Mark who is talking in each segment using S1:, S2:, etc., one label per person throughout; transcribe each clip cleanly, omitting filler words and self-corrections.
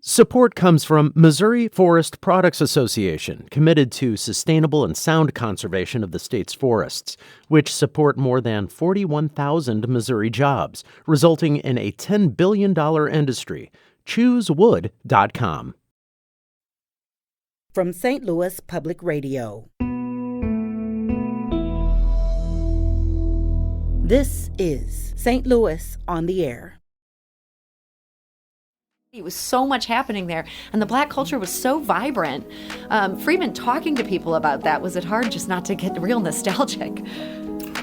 S1: Support comes from Missouri Forest Products Association, committed to sustainable and sound conservation of the state's forests, which support more than 41,000 Missouri jobs, resulting in a $10 billion industry. ChooseWood.com.
S2: From St. Louis Public Radio. This is St. Louis on the Air.
S3: It was so much happening there, and the Black culture was so vibrant. Freeman talking to people about that, was it hard just not to get real nostalgic?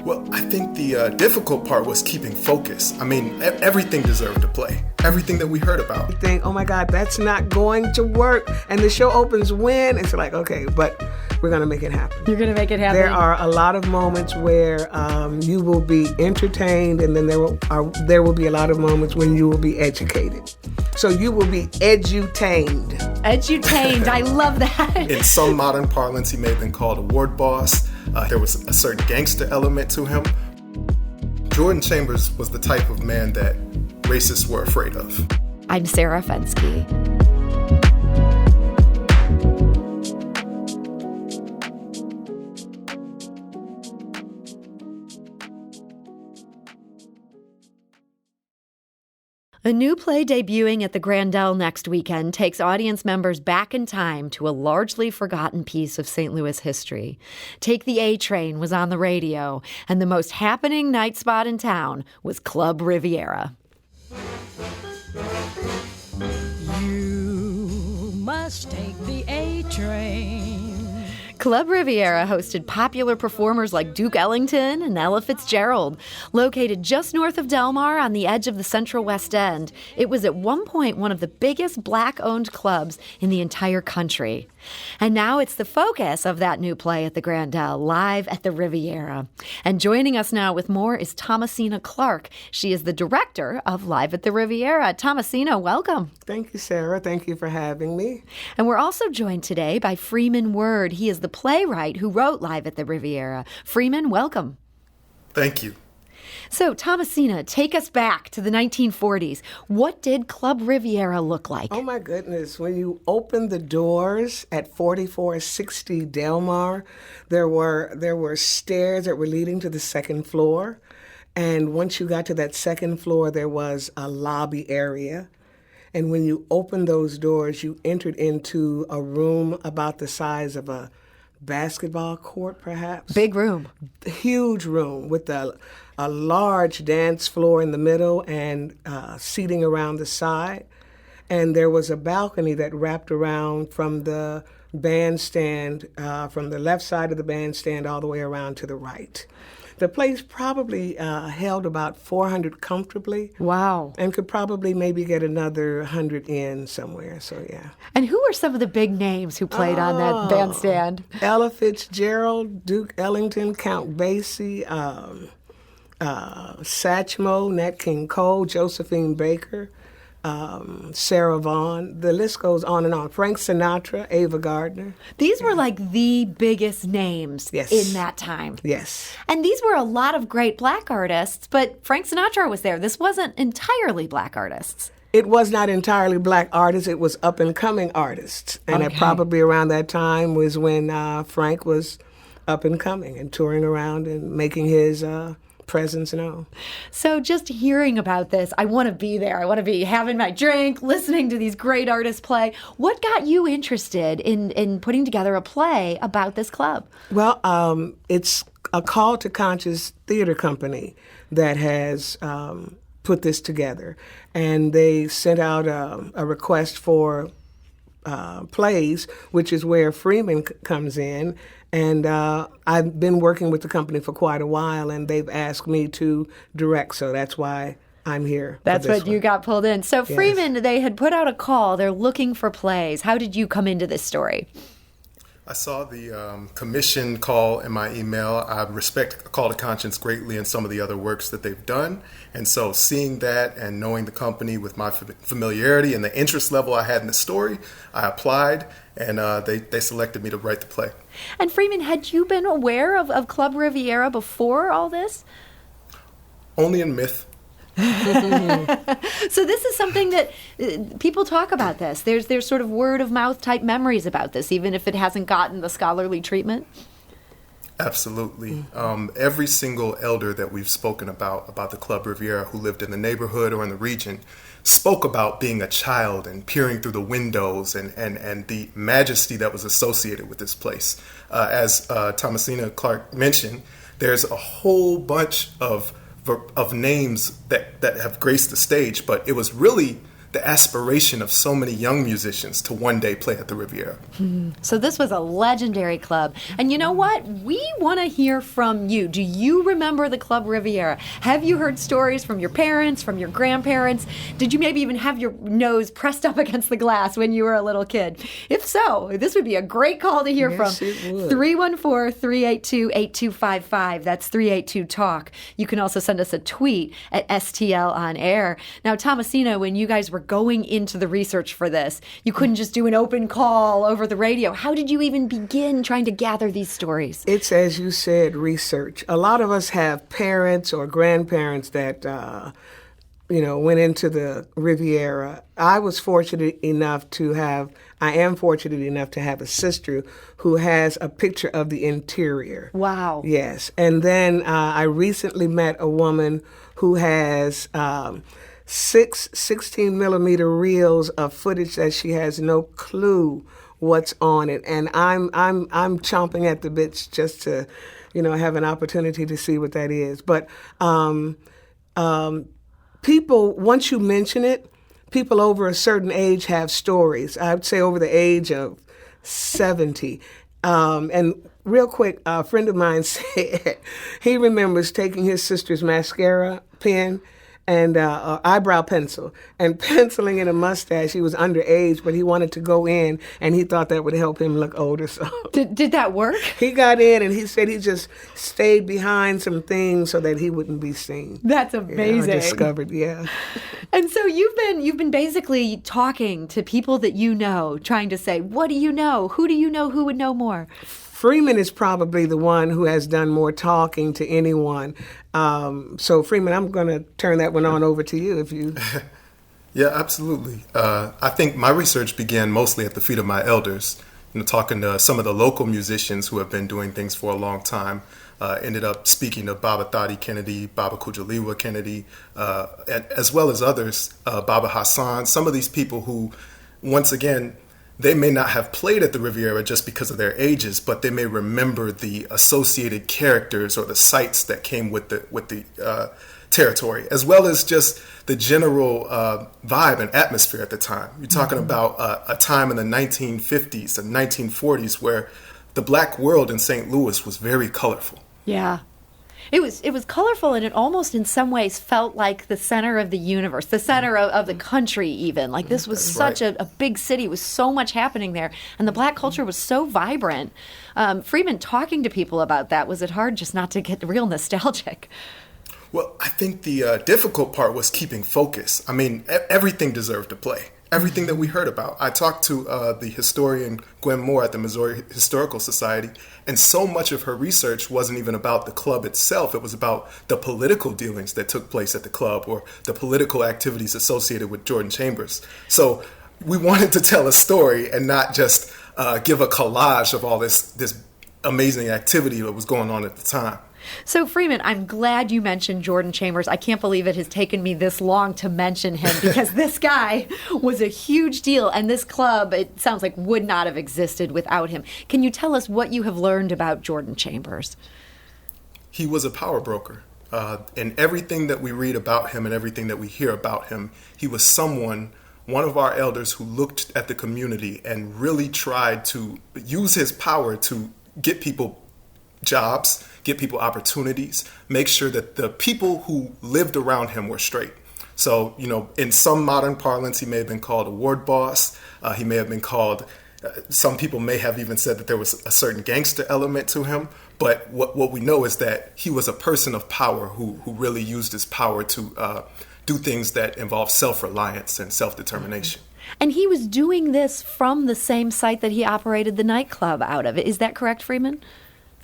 S4: Well, I think the difficult part was keeping focus. I mean, everything deserved to play. Everything that we heard about.
S5: You think, oh my God, that's not going to work. And the show opens when? It's like, okay, but we're going to make it happen.
S3: You're going to make it happen.
S5: There are a lot of moments where you will be entertained, and then there will be a lot of moments when you will be educated. So you will be edutained.
S3: Edutained, I love that. In
S4: some modern parlance, he may have been called a ward boss. There was a certain gangster element to him. Jordan Chambers was the type of man that racists were afraid of.
S3: I'm Sarah Fensky. A new play debuting at the Grandel next weekend takes audience members back in time to a largely forgotten piece of St. Louis history. Take the A Train was on the radio, and the most happening night spot in town was Club Riviera.
S6: You must take the A Train.
S3: Club Riviera hosted popular performers like Duke Ellington and Ella Fitzgerald. Located just north of Del Mar on the edge of the Central West End, it was at one point one of the biggest Black-owned clubs in the entire country. And now it's the focus of that new play at the Grandel, live at the Riviera. And joining us now with more is Thomasina Clarke. She is the director of Live at the Riviera. Thomasina, welcome.
S5: Thank you, Sarah. Thank you for having me.
S3: And we're also joined today by Freeman Word. He is the playwright who wrote Live at the Riviera. Freeman, welcome.
S4: Thank you.
S3: So, Thomasina, take us back to the 1940s. What did Club Riviera look like?
S5: Oh, my goodness. When you opened the doors at 4460 Del Mar, there were stairs that were leading to the second floor. And once you got to that second floor, there was a lobby area. And when you opened those doors, you entered into a room about the size of a basketball court, perhaps.
S3: Big room.
S5: Huge room with a large dance floor in the middle and seating around the side. And there was a balcony that wrapped around from the bandstand, from the left side of the bandstand all the way around to the right. The place probably held about 400 comfortably.
S3: Wow.
S5: And could probably maybe get another 100 in somewhere, so yeah.
S3: And who were some of the big names who played on that bandstand?
S5: Ella Fitzgerald, Duke Ellington, Count Basie, Satchmo, Nat King Cole, Josephine Baker, Sarah Vaughan. The list goes on and on. Frank Sinatra, Ava Gardner.
S3: These were like the biggest names in that time.
S5: Yes.
S3: And these were a lot of great Black artists, but Frank Sinatra was there. This wasn't entirely Black artists.
S5: It was not entirely Black artists. It was up-and-coming artists. And probably around that time was when Frank was up-and-coming and touring around and making his presence known.
S3: So just hearing about this, I want to be there. I want to be having my drink, listening to these great artists play. What got you interested in putting together a play about this club?
S5: Well, it's a Call to Conscious theater company that has put this together. And they sent out a request for plays, which is where Freeman comes in. And I've been working with the company for quite a while, and they've asked me to direct, so that's why I'm here.
S3: That's what you got pulled in. So Freeman, they had put out a call. They're looking for plays. How did you come into this story?
S4: I saw the commission call in my email. I respect Call to Conscience greatly and some of the other works that they've done. And so seeing that and knowing the company with my familiarity and the interest level I had in the story, I applied, and they selected me to write the play.
S3: And Freeman, had you been aware of Club Riviera before all this?
S4: Only in myth.
S3: So this is something that people talk about this. There's sort of word of mouth type memories about this, even if it hasn't gotten the scholarly treatment.
S4: Absolutely. Every single elder that we've spoken about the Club Riviera, who lived in the neighborhood or in the region, spoke about being a child and peering through the windows and the majesty that was associated with this place. As Thomasina Clarke mentioned, there's a whole bunch of names that have graced the stage, but it was really the aspiration of so many young musicians to one day play at the Riviera.
S3: So this was a legendary club. And you know what? We want to hear from you. Do you remember the Club Riviera? Have you heard stories from your parents, from your grandparents? Did you maybe even have your nose pressed up against the glass when you were a little kid? If so, this would be a great call to hear
S5: Yes,
S3: from.
S5: it would.
S3: 314-382-8255. That's 382-TALK. You can also send us a tweet at STL on air. Now, Thomasina, when you guys were going into the research for this, you couldn't just do an open call over the radio. How did you even begin trying to gather these stories?
S5: It's, as you said, research. A lot of us have parents or grandparents that, went into the Riviera. I am fortunate enough to have a sister who has a picture of the interior.
S3: Wow.
S5: Yes. And then I recently met a woman who has 6 16-millimeter reels of footage that she has no clue what's on it, and I'm chomping at the bits just to, have an opportunity to see what that is. But people, once you mention it, people over a certain age have stories. I would say over the age of 70. And real quick, a friend of mine said he remembers taking his sister's mascara pen and eyebrow pencil and penciling in a mustache. He was underage, but he wanted to go in, and he thought that would help him look older. So
S3: Did that work?
S5: he got in, and he said he just stayed behind some things so that he wouldn't be seen.
S3: That's
S5: Yeah,
S3: amazing.
S5: I discovered, yeah.
S3: And so you've been basically talking to people that you know, trying to say, what do you know? Who do you know who would know more?
S5: Freeman is probably the one who has done more talking to anyone. So, Freeman, I'm going to turn that one on over to you if you...
S4: Yeah, absolutely. I think my research began mostly at the feet of my elders, talking to some of the local musicians who have been doing things for a long time. Ended up speaking to Baba Thadi Kennedy, Baba Kujaliwa Kennedy, as well as others, Baba Hassan, some of these people who, once again, they may not have played at the Riviera just because of their ages, but they may remember the associated characters or the sites that came with the territory, as well as just the general vibe and atmosphere at the time. You're talking about a time in the 1950s and 1940s where the black world in St. Louis was very colorful.
S3: Yeah. It was colorful, and it almost in some ways felt like the center of the universe, the center of the country even. Like this was such a big city with so much happening there, and the black culture was so vibrant. Freeman, talking to people about that, was it hard just not to get real nostalgic?
S4: Well, I think the difficult part was keeping focus. I mean, everything deserved to play. Everything that we heard about. I talked to the historian Gwen Moore at the Missouri Historical Society, and so much of her research wasn't even about the club itself. It was about the political dealings that took place at the club or the political activities associated with Jordan Chambers. So we wanted to tell a story and not just give a collage of all this amazing activity that was going on at the time.
S3: So, Freeman, I'm glad you mentioned Jordan Chambers. I can't believe it has taken me this long to mention him because this guy was a huge deal, and this club, it sounds like, would not have existed without him. Can you tell us what you have learned about Jordan Chambers?
S4: He was a power broker. In everything that we read about him and everything that we hear about him, he was one of our elders who looked at the community and really tried to use his power to get people jobs, get people opportunities, make sure that the people who lived around him were straight. So, in some modern parlance, he may have been called a ward boss. He may have been called, some people may have even said that there was a certain gangster element to him. But what we know is that he was a person of power who really used his power to do things that involve self-reliance and self-determination.
S3: And he was doing this from the same site that he operated the nightclub out of. Is that correct, Freeman?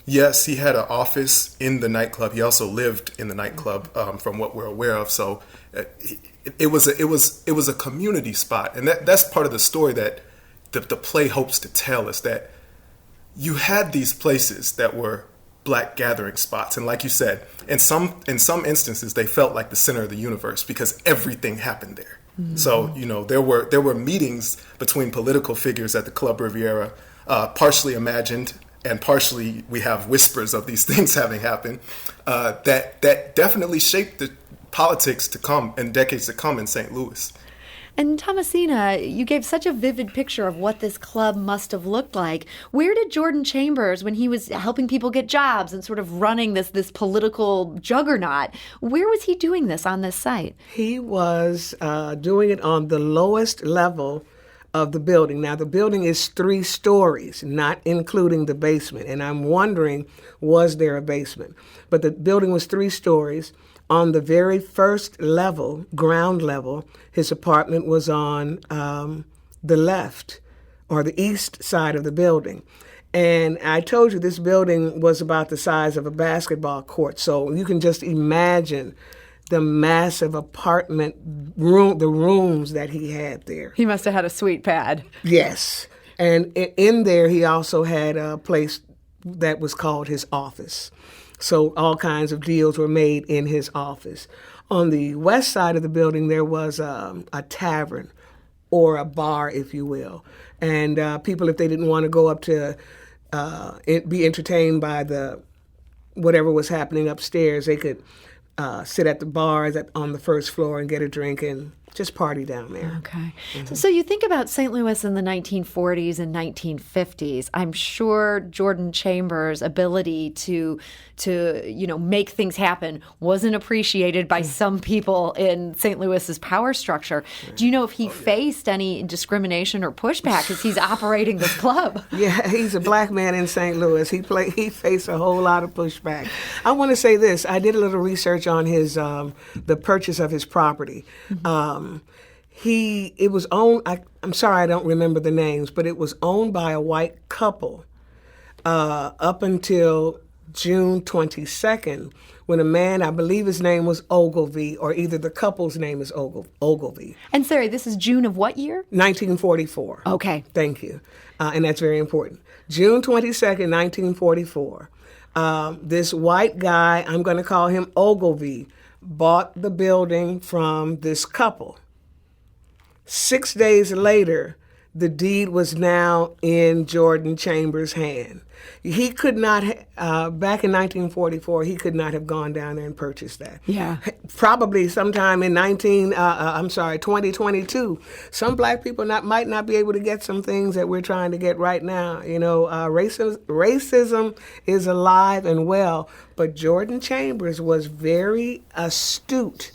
S4: Yes, he had an office in the nightclub. He also lived in the nightclub, from what we're aware of. So it was a community spot, and that's part of the story that the play hopes to tell, is that you had these places that were Black gathering spots, and like you said, in some instances they felt like the center of the universe because everything happened there. Mm-hmm. So there were meetings between political figures at the Club Riviera, partially imagined and partially we have whispers of these things having happened, that definitely shaped the politics to come and decades to come in St. Louis.
S3: And Thomasina, you gave such a vivid picture of what this club must have looked like. Where did Jordan Chambers, when he was helping people get jobs and sort of running this political juggernaut, where was he doing this on this site?
S5: He was doing it on the lowest level of the building. Now, the building is 3 stories, not including the basement. And I'm wondering, was there a basement? But the building was 3 stories. On the very first level, ground level, his apartment was on the left or the east side of the building. And I told you this building was about the size of a basketball court. So you can just imagine the massive apartment room, the rooms that he had there.
S3: He must have had a sweet pad.
S5: Yes. And in there, he also had a place that was called his office. So all kinds of deals were made in his office. On the west side of the building, there was a tavern or a bar, if you will. And people, if they didn't want to go up to be entertained by whatever was happening upstairs, they could sit at the bars on the first floor and get a drink and just party down there.
S3: Okay. Mm-hmm. So you think about St. Louis in the 1940s and 1950s. I'm sure Jordan Chambers' ability to make things happen wasn't appreciated by some people in St. Louis's power structure. Do you know if he faced any discrimination or pushback as he's operating this club?
S5: Yeah, he's a Black man in St. Louis. He faced a whole lot of pushback. I want to say this. I did a little research on his the purchase of his property. Mm-hmm. It was owned, I'm sorry I don't remember the names, but it was owned by a white couple up until June 22nd, when a man, I believe his name was Ogilvy, or either the couple's name is Ogilvy.
S3: And sorry, this is June of what year?
S5: 1944.
S3: Okay.
S5: Thank you. And that's very important. June 22nd, 1944. This white guy, I'm going to call him Ogilvy, bought the building from this couple. 6 days later, the deed was now in Jordan Chambers' hand. He could not, back in 1944, he could not have gone down there and purchased that.
S3: Yeah.
S5: Probably sometime in 2022, some Black people might not be able to get some things that we're trying to get right now. Racism is alive and well, but Jordan Chambers was very astute.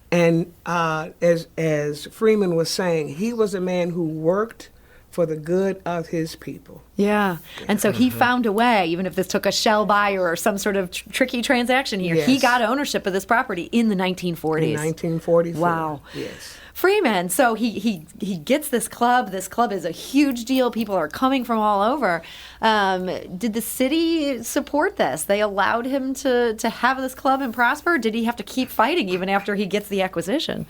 S5: And as Freeman was saying, he was a man who worked for the good of his people.
S3: Yeah. And so he found a way, even if this took a shell buyer or some sort of tricky transaction here,
S5: yes.
S3: He got ownership of this property in the 1940s.
S5: In 1944.
S3: Wow.
S5: Yes.
S3: Freeman, so he gets this club. This club is a huge deal. People are coming from all over. Did the city support this? They allowed him to have this club and prosper? Or did he have to keep fighting even after he gets the acquisition?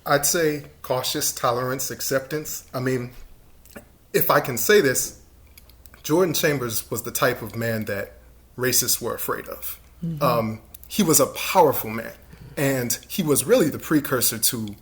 S4: I'd say cautious tolerance, acceptance. I mean, if I can say this, Jordan Chambers was the type of man that racists were afraid of. Mm-hmm. He was a powerful man. And he was really the precursor to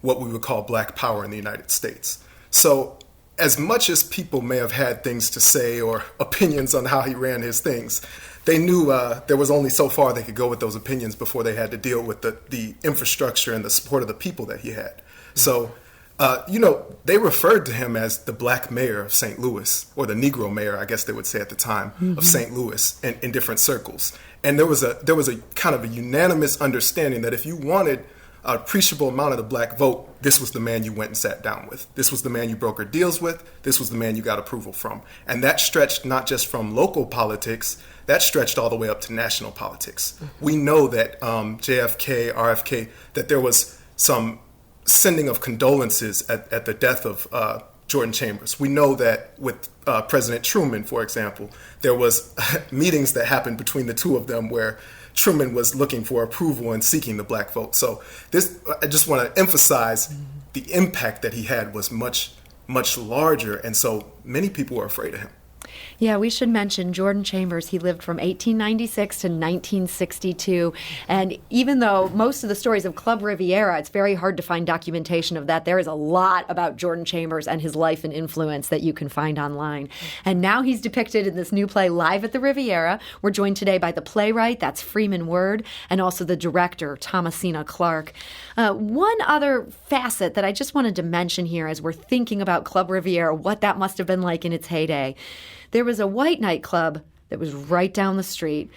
S4: what we would call Black power in the United States. So as much as people may have had things to say or opinions on how he ran his things, they knew there was only so far they could go with those opinions before they had to deal with the infrastructure and the support of the people that he had. So, they referred to him as the Black mayor of St. Louis, or the Negro mayor, I guess they would say at the time, of St. Louis in different circles. And there was a kind of a unanimous understanding that if you wanted an appreciable amount of the Black vote, this was the man you went and sat down with. This was the man you brokered deals with. This was the man you got approval from. And that stretched not just from local politics, that stretched all the way up to national politics. Mm-hmm. We know that JFK, RFK, that there was some sending of condolences at the death of Jordan Chambers. We know that with President Truman, for example, there was meetings that happened between the two of them where Truman was looking for approval and seeking the black vote. So I just want to emphasize the impact that he had was much, much larger. And so many people were afraid of him.
S3: Yeah, we should mention Jordan Chambers. He lived from 1896 to 1962. And even though most of the stories of Club Riviera, it's very hard to find documentation of that, there is a lot about Jordan Chambers and his life and influence that you can find online. And now he's depicted in this new play, Live at the Riviera. We're joined today by the playwright, that's Freeman Word, and also the director, Thomasina Clarke. One other facet that I just wanted to mention here as we're thinking about Club Riviera, what that must have been like in its heyday. There was a white nightclub that was right down the street.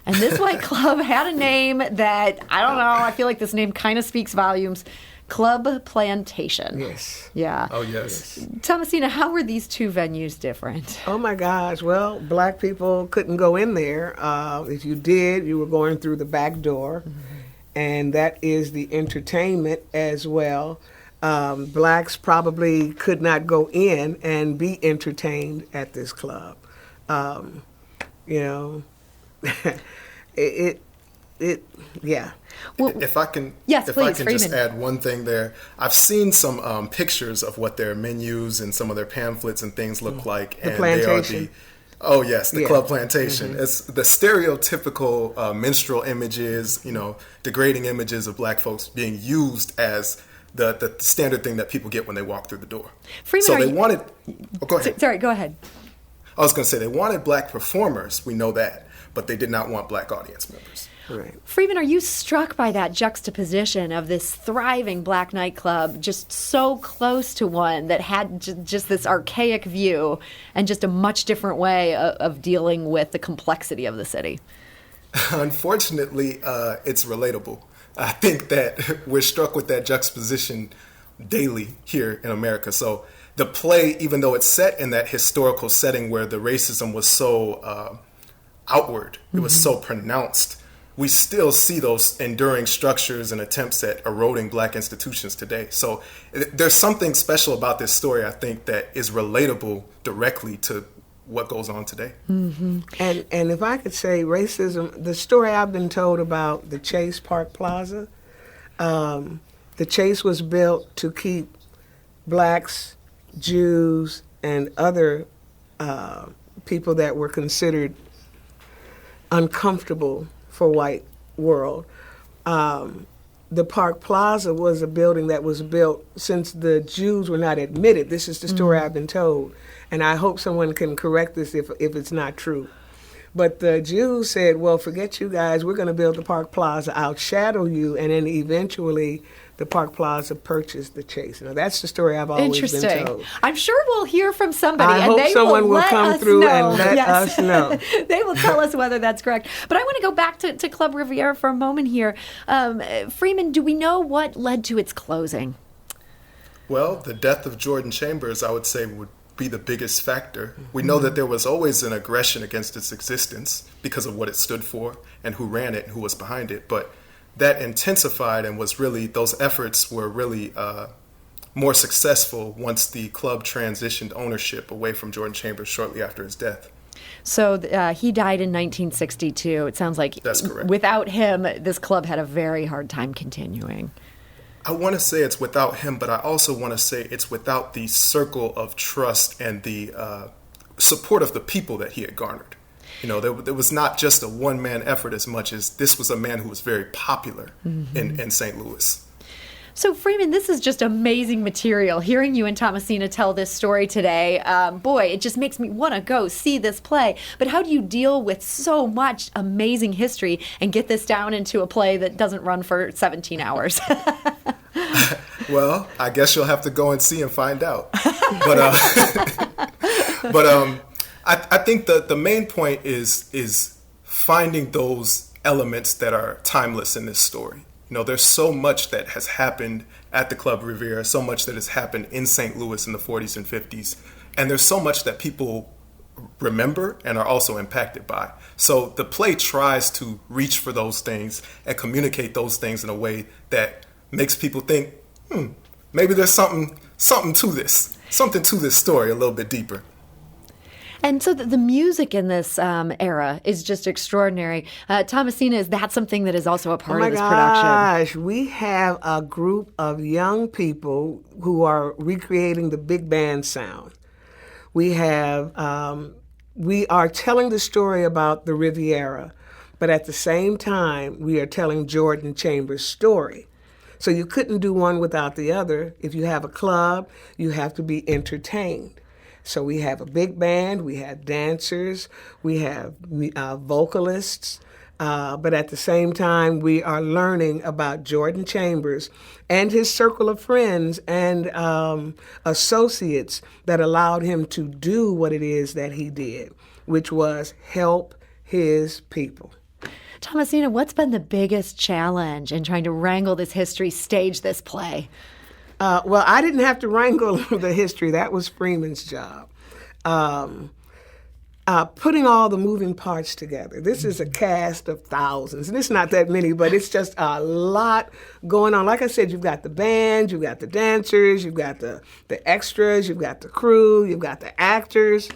S3: And this white club had a name that, I don't know, I feel like this name kind of speaks volumes. Club Plantation.
S5: Yes.
S3: Yeah.
S4: Oh, yes.
S3: Thomasina, how were these two venues different?
S5: Oh, my gosh. Well, black people couldn't go in there. If you did, you were going through the back door. Mm-hmm. And that is the entertainment as well. Blacks probably could not go in and be entertained at this club. Yeah.
S4: Well, if I can,
S3: yes, please,
S4: just
S3: Freeman.
S4: add one thing there. I've seen some pictures of what their menus and some of their pamphlets and things look like.
S5: The
S4: and
S5: plantation.
S4: The Club Plantation. Mm-hmm. It's the stereotypical minstrel images, degrading images of black folks being used as the standard thing that people get when they walk through the door.
S3: Freeman,
S4: so they wanted... Oh, go ahead.
S3: Sorry, go ahead.
S4: I was going to say they wanted black performers, we know that, but they did not want black audience members.
S5: Right.
S3: Freeman, are you struck by that juxtaposition of this thriving black nightclub just so close to one that had just this archaic view and just a much different way of dealing with the complexity of the city?
S4: Unfortunately, it's relatable. I think that we're struck with that juxtaposition daily here in America. So the play, even though it's set in that historical setting where the racism was so outward, it was so pronounced, we still see those enduring structures and attempts at eroding black institutions today. So there's something special about this story, I think, that is relatable directly to what goes on today.
S5: Mm-hmm. And if I could say racism, the story I've been told about the Chase Park Plaza, the Chase was built to keep blacks, Jews, and other people that were considered uncomfortable for white world. The Park Plaza was a building that was built since the Jews were not admitted. This is the story I've been told. And I hope someone can correct this if it's not true. But the Jews said, well, forget you guys, we're going to build the Park Plaza, outshadow you, and then eventually the Park Plaza purchased the Chase. Now, that's the story I've always been told.
S3: I'm sure we'll hear from somebody,
S5: I hope someone will come through and let us know.
S3: They will tell us whether that's correct. But I want to go back to Club Riviera for a moment here. Freeman, do we know what led to its closing?
S4: Well, the death of Jordan Chambers, I would say, would be the biggest factor. We know that there was always an aggression against its existence because of what it stood for and who ran it and who was behind it. But that intensified and was really, those efforts were really more successful once the club transitioned ownership away from Jordan Chambers shortly after his death.
S3: So he died in 1962. It sounds like
S4: that's correct.
S3: Without him, this club had a very hard time continuing.
S4: I want to say it's without him, but I also want to say it's without the circle of trust and the support of the people that he had garnered. There was not just a one-man effort as much as this was a man who was very popular in St. Louis.
S3: So, Freeman, this is just amazing material. Hearing you and Thomasina tell this story today, boy, it just makes me want to go see this play. But how do you deal with so much amazing history and get this down into a play that doesn't run for 17 hours?
S4: Well, I guess you'll have to go and see and find out. But I think the main point is finding those elements that are timeless in this story. There's so much that has happened at the Club Riviera, so much that has happened in St. Louis in the 40s and 50s, and there's so much that people remember and are also impacted by. So the play tries to reach for those things and communicate those things in a way that makes people think, maybe there's something to this. something to this story a little bit deeper.
S3: And so the music in this era is just extraordinary. Thomasina, is that something that is also a part of this production?
S5: Oh my gosh, we have a group of young people who are recreating the big band sound. We are telling the story about the Riviera, but at the same time, we are telling Jordan Chambers' story. So you couldn't do one without the other. If you have a club, you have to be entertained. So we have a big band, we have dancers, we have vocalists, but at the same time, we are learning about Jordan Chambers and his circle of friends and associates that allowed him to do what it is that he did, which was help his people.
S3: Thomasina, what's been the biggest challenge in trying to wrangle this history, stage this play?
S5: Well, I didn't have to wrangle the history. That was Freeman's job. Putting all the moving parts together. This is a cast of thousands. And it's not that many, but it's just a lot going on. Like I said, you've got the band, you've got the dancers, you've got the extras, you've got the crew, you've got the actors.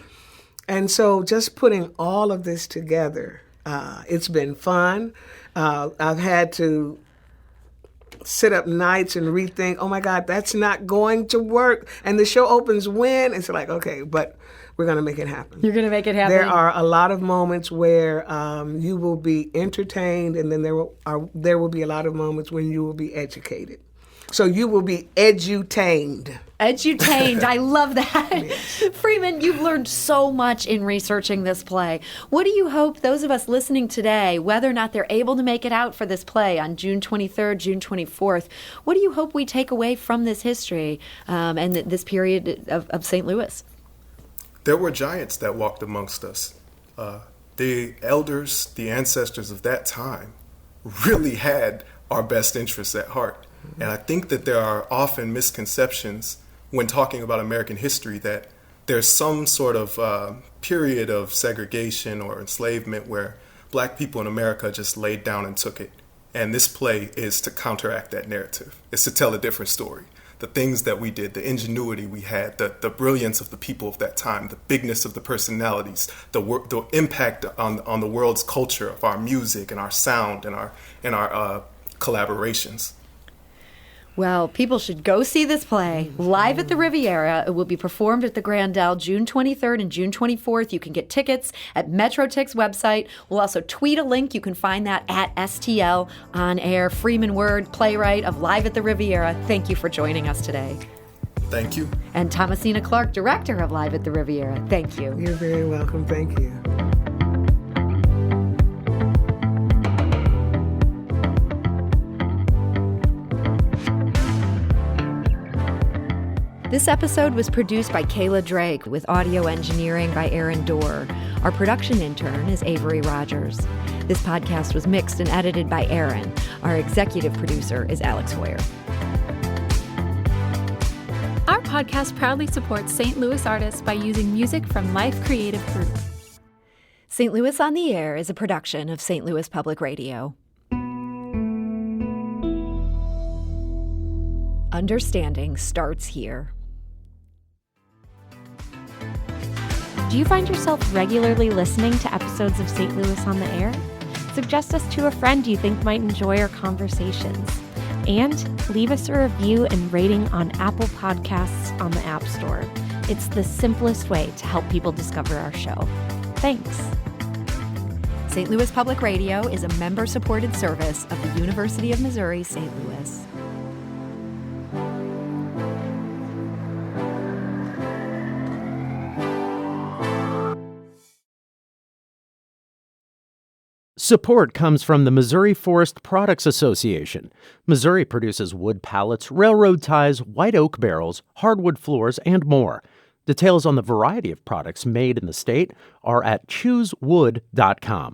S5: And so just putting all of this together, it's been fun. I've had to sit up nights and rethink, oh my God, that's not going to work. And the show opens when? It's like, okay, but we're going to make it happen.
S3: You're going to make it happen.
S5: There are a lot of moments where you will be entertained, and then there will be a lot of moments when you will be educated. So you will be edutained.
S3: Edutained. I love that.
S5: Yes.
S3: Freeman, you've learned so much in researching this play. What do you hope those of us listening today, whether or not they're able to make it out for this play on June 23rd, June 24th, what do you hope we take away from this history and this period of St. Louis?
S4: There were giants that walked amongst us. The elders, the ancestors of that time, really had our best interests at heart. And I think that there are often misconceptions when talking about American history that there's some sort of period of segregation or enslavement where black people in America just laid down and took it. And this play is to counteract that narrative. It's to tell a different story. The things that we did, the ingenuity we had, the brilliance of the people of that time, the bigness of the personalities, the impact on the world's culture of our music and our sound and our collaborations.
S3: Well, people should go see this play live at the Riviera. It will be performed at the Grandel June 23rd and June 24th. You can get tickets at MetroTix website. We'll also tweet a link. You can find that at STL on air. Freeman Word, playwright of Live at the Riviera. Thank you for joining us today.
S4: Thank you.
S3: And Thomasina Clarke, director of Live at the Riviera. Thank you.
S5: You're very welcome. Thank you.
S3: This episode was produced by Kayla Drake with audio engineering by Aaron Dorr. Our production intern is Avery Rogers. This podcast was mixed and edited by Aaron. Our executive producer is Alex Hoyer.
S7: Our podcast proudly supports St. Louis artists by using music from Life Creative Group.
S3: St. Louis on the Air is a production of St. Louis Public Radio. Understanding starts here.
S8: Do you find yourself regularly listening to episodes of St. Louis on the Air? Suggest us to a friend you think might enjoy our conversations. And leave us a review and rating on Apple Podcasts on the App Store. It's the simplest way to help people discover our show. Thanks.
S3: St. Louis Public Radio is a member-supported service of the University of Missouri, St. Louis.
S1: Support comes from the Missouri Forest Products Association. Missouri produces wood pallets, railroad ties, white oak barrels, hardwood floors, and more. Details on the variety of products made in the state are at choosewood.com.